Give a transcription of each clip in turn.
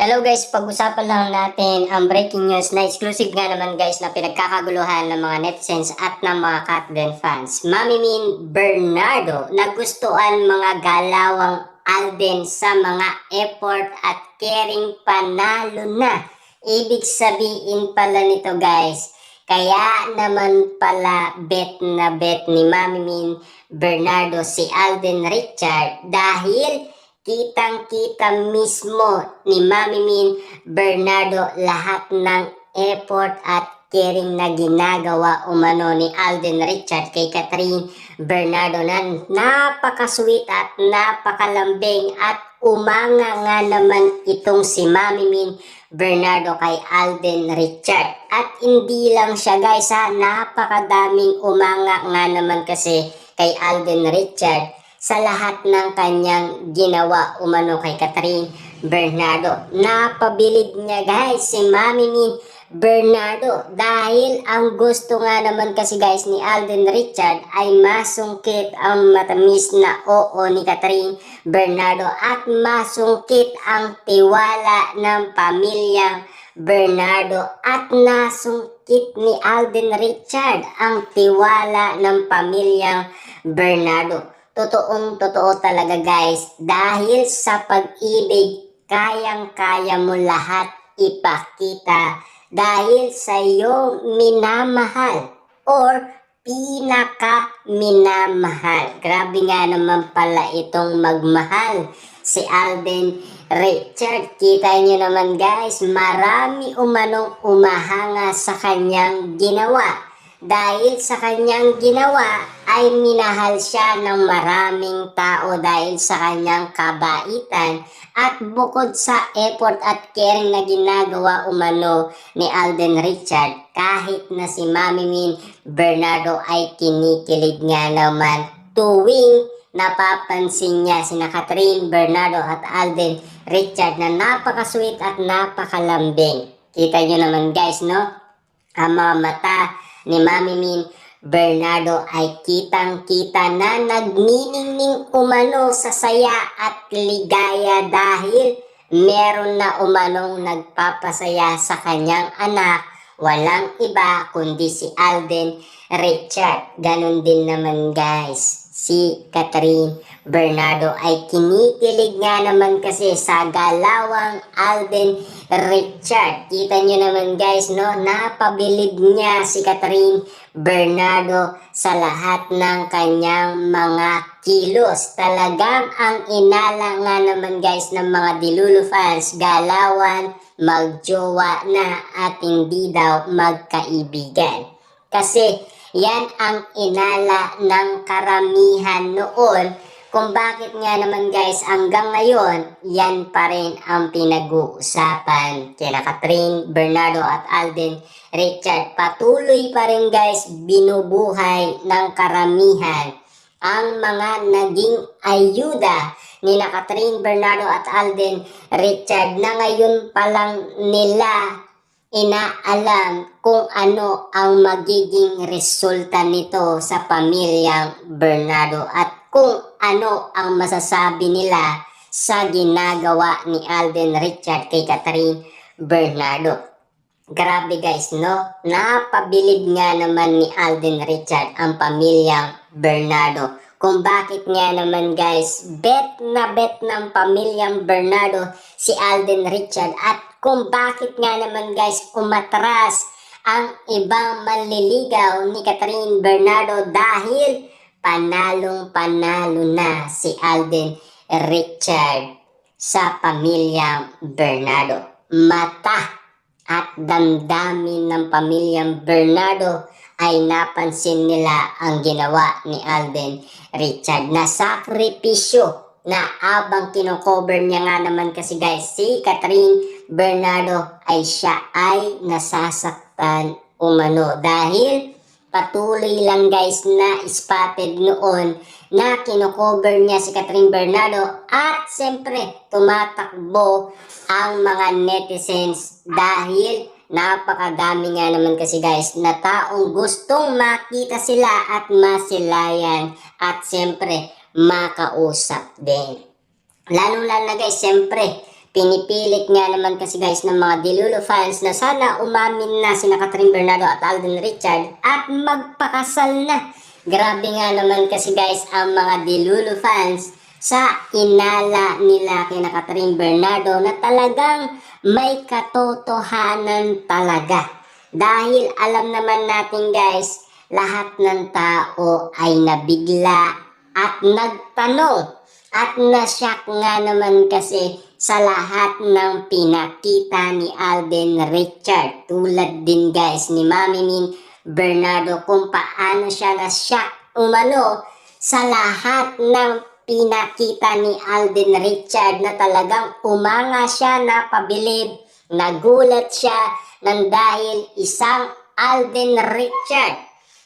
Hello guys, pag-usapan lang natin ang breaking news na exclusive nga naman guys na pinagkakaguluhan ng mga netizens at ng mga Katden fans. Mami Min Bernardo nagustuhan mga galawang Alden sa mga effort at caring, panalo na. Ibig sabihin pala nito guys, kaya naman pala bet na bet ni Mami Min Bernardo si Alden Richard dahil kitang-kita mismo ni Mami Min Bernardo lahat ng effort at caring na ginagawa umano ni Alden Richard kay Catherine Bernardo na napaka-sweet at napakalambing at umanga nga naman itong si Mami Min Bernardo kay Alden Richard. At hindi lang siya guys ha, napakadaming umanga nga naman kasi kay Alden Richard sa lahat ng kanyang ginawa umano kay Catherine Bernardo. Napabilib niya guys si Mami Min Bernardo dahil ang gusto nga naman kasi guys ni Alden Richard ay masungkit ang matamis na oo ni Catherine Bernardo at masungkit ang tiwala ng pamilyang Bernardo at nasungkit ni Alden Richard ang tiwala ng pamilyang Bernardo. Totoong-totoo talaga guys, dahil sa pag-ibig, kayang-kaya mo lahat ipakita dahil sa iyong minamahal or pinaka-minamahal. Grabe nga naman pala itong magmahal si Alden Richard. Kita nyo naman guys, marami umanong umahanga sa kanyang ginawa. Dahil sa kanyang ginawa ay minahal siya ng maraming tao dahil sa kanyang kabaitan at bukod sa effort at caring na ginagawa umano ni Alden Richard, kahit na si Mami Min Bernardo ay kinikilig nga naman tuwing napapansin niya sina Catherine Bernardo at Alden Richard na napaka-sweet at napakalambing. Kita nyo naman guys no, ang mga mata ni Mami Min Bernardo ay kitang-kita na nagniningning umano sa saya at ligaya dahil meron na umanong nagpapasaya sa kanyang anak. Walang iba kundi si Alden Richard. Ganon din naman guys, si Catherine Bernardo ay kinikilig nga naman kasi sa galawang Alden Richard. Kita nyo naman guys no, napabilib niya si Catherine Bernardo sa lahat ng kanyang mga kilos. Talagang ang inala nga naman guys ng mga Dilulu fans, galawan, magjowa na at hindi daw magkaibigan. Kasi yan ang inala ng karamihan noon kung bakit nga naman guys hanggang ngayon yan pa rin ang pinag-uusapan kina Catherine Bernardo at Alden Richard. Patuloy pa rin guys binubuhay ng karamihan ang mga naging ayuda ni Catherine Bernardo at Alden Richard na ngayon pa lang nila inaalam kung ano ang magiging resulta nito sa pamilyang Bernardo at kung ano ang masasabi nila sa ginagawa ni Alden Richard kay Catherine Bernardo. Grabe guys no, napabilib nga naman ni Alden Richard ang pamilyang Bernardo. Kung bakit nga naman guys, bet na bet ng pamilyang Bernardo si Alden Richard at kung bakit nga naman guys umatras ang ibang manliligaw ni Catherine Bernardo dahil panalong-panalo na si Alden Richard sa pamilyang Bernardo. Mata at damdamin ng pamilyang Bernardo ay napansin nila ang ginawa ni Alden Richard na sakripisyo na abang kinocover niya nga naman kasi guys si Catherine Bernardo ay siya ay nasasaktan umano dahil patuloy lang guys na spotted noon na kinocover niya si Catherine Bernardo at siyempre tumatakbo ang mga netizens dahil napakadami nga naman kasi guys na taong gustong makita sila at masilayan at siyempre makausap din. Lalo-lalo na guys, siyempre pinipilit nga naman kasi guys ng mga Delulu fans na sana umamin na sina Catherine Bernardo at Alden Richard at magpakasal na. Grabe nga naman kasi guys ang mga Delulu fans sa inala nila kina Catherine Bernardo na talagang may katotohanan talaga. Dahil alam naman natin guys, lahat ng tao ay nabigla at nagtanong at nasyak nga naman kasi sa lahat ng pinakita ni Alden Richard. Tulad din guys ni Mami Min Bernardo kung paano siya nasyak umano sa lahat ng pinakita ni Alden Richard na talagang umanga siya, napabilib, nagulat siya nang dahil isang Alden Richard.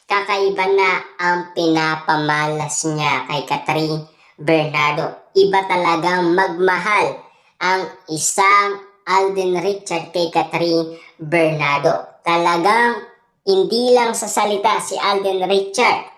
Kakaiba na ang pinapamalas niya kay Catherine Bernardo. Iba talagang magmahal ang isang Alden Richard kay Catherine Bernardo. Talagang hindi lang sa salita si Alden Richard,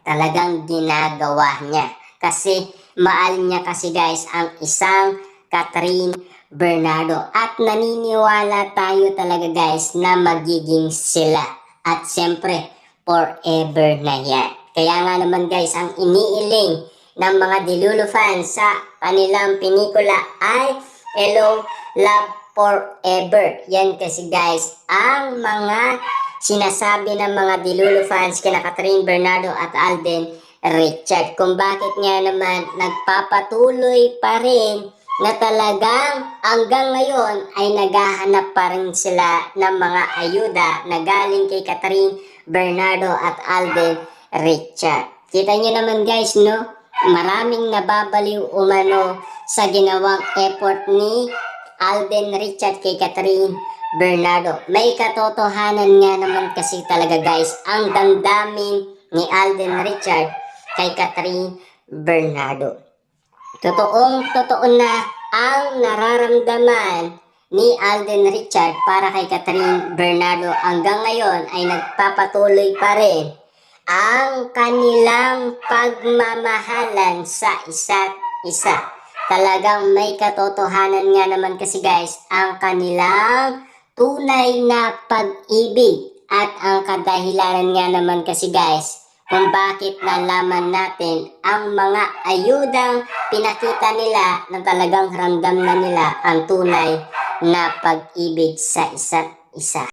talagang ginagawa niya. Kasi mahal niya kasi guys ang isang Catherine Bernardo. At naniniwala tayo talaga guys na magiging sila. At siyempre, forever na yan. Kaya nga naman guys, ang iniiling ng mga Delulu fans sa kanilang pelikula ay Hello, Love Forever. Yan kasi guys, ang mga sinasabi ng mga Delulu fans kina Catherine Bernardo at Alden Richard. Kung bakit nga naman nagpapatuloy pa rin na talagang hanggang ngayon ay naghahanap pa rin sila ng mga ayuda na galing kay Catherine Bernardo at Alden Richard. Kita nyo naman guys, no? Maraming nababaliw umano sa ginawang effort ni Alden Richard kay Catherine Bernardo. May katotohanan nga naman kasi talaga guys ang damdamin ni Alden Richard kay Catherine Bernardo. Totoo na ang nararamdaman ni Alden Richard para kay Catherine Bernardo. Hanggang ngayon ay nagpapatuloy pa rin ang kanilang pagmamahalan sa isa't isa. Talagang may katotohanan nga naman kasi guys ang kanilang tunay na pag-ibig. At ang kadahilanan nga naman kasi guys kung bakit nalaman natin ang mga ayudang pinakita nila na talagang ramdam na nila ang tunay na pag-ibig sa isa't isa.